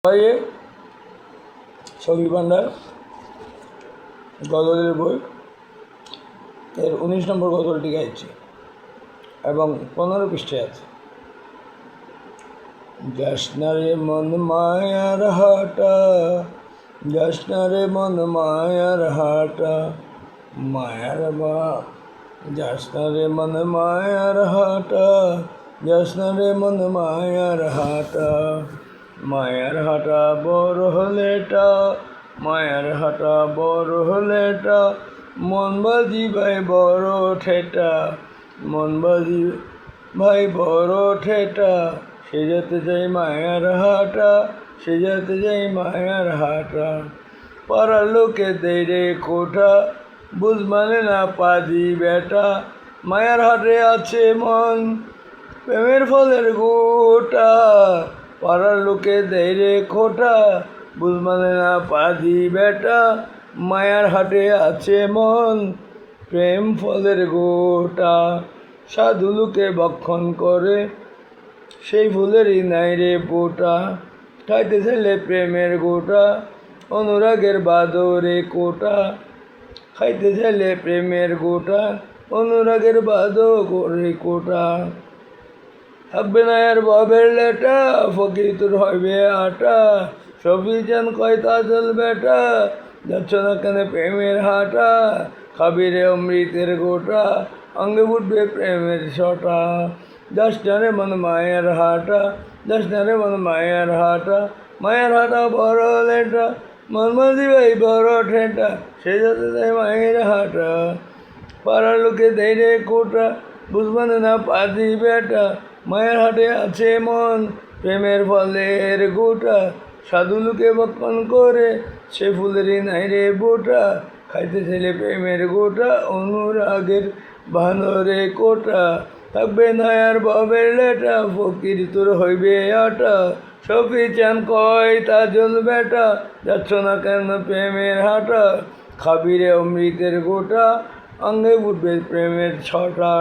বইয়ে ছবি ভান্ডার গজলের বই এর 19 নম্বর গজলটি গাইছি এবং 15 পৃষ্ঠায় আছে। যাসনারে মন মায়ার হাটা, যাসনারে মন মায়ার হাটা, মায়ার বা যাসনারে মন মায়ার হাটা, যাসনারে মন মায়ার হাটা, মায়ার হাটা বড় হলেটা, মায়ার হাটা বড় হলেটা, মন বাজি ভাই বড় ঠেটা, মন বাজি ভাই বড় ঠেটা, সে যেতে যাই মায়ার হাটা, সে যেতে যাই মায়ার হাটা, পাড়ার লোকে দেয় রে কোঠা, বুঝ মানে না পাজি বেটা, মায়ার হাটে আছে মন প্রেমের ফলের গোটা, পাড়ার লোকে দেয় রে খোটা, বুঝ মানে না পাজি বেটা, মায়ার হাটে আছে মন প্রেম ফলের গোটা, সাধু লোকে বক্ষণ করে সেই ফুলেরই নাই রে পোটা, খাইতে ছেলে প্রেমের গোটা, অনুরাগের বাদরে কোটা, খাইতে ছেলে প্রেমের গোটা, অনুরাগের করে কোটা, থাকবে না আর ববের লেটা, ফকির তোর হইবে আটা, সবই যেন কয় তাজল বেটা, যাচ্ছ না কেন প্রেমের হাটা, খাবি রে অমৃতের গোটা, অঙ্গে উঠবে প্রেমের ছটা, যাসনারে মন মায়ের হাটা, যাসনারে মন মায়ের হাটা, মায়ের হাটা বড় লেটা, মন মাঝি ভাই বড় ঠেটা, সে যাতে দেয় মায়ের হাটা, পাড়ার লোকে দেয় রে কোটা, বুঝবানে না পাজি বেটা, মায়ের হাটে আছে মন প্রেমের ফলের গোটা, সাধু লোকে বক্ষণ করে সে ফুলেরই নাই রে বোটা, খাইতে ছেলে প্রেমের গোটা, অনুরাগের বানরে কোটা, থাকবে না আর ববের লেটা, ফকির তোর হইবে আটা, সফি চান কয় তাজল বেটা, যাচ্ছ না কেন প্রেমের হাটা, খাবি রে অমৃতের গোটা, অঙ্গে উঠবে প্রেমের ছটা।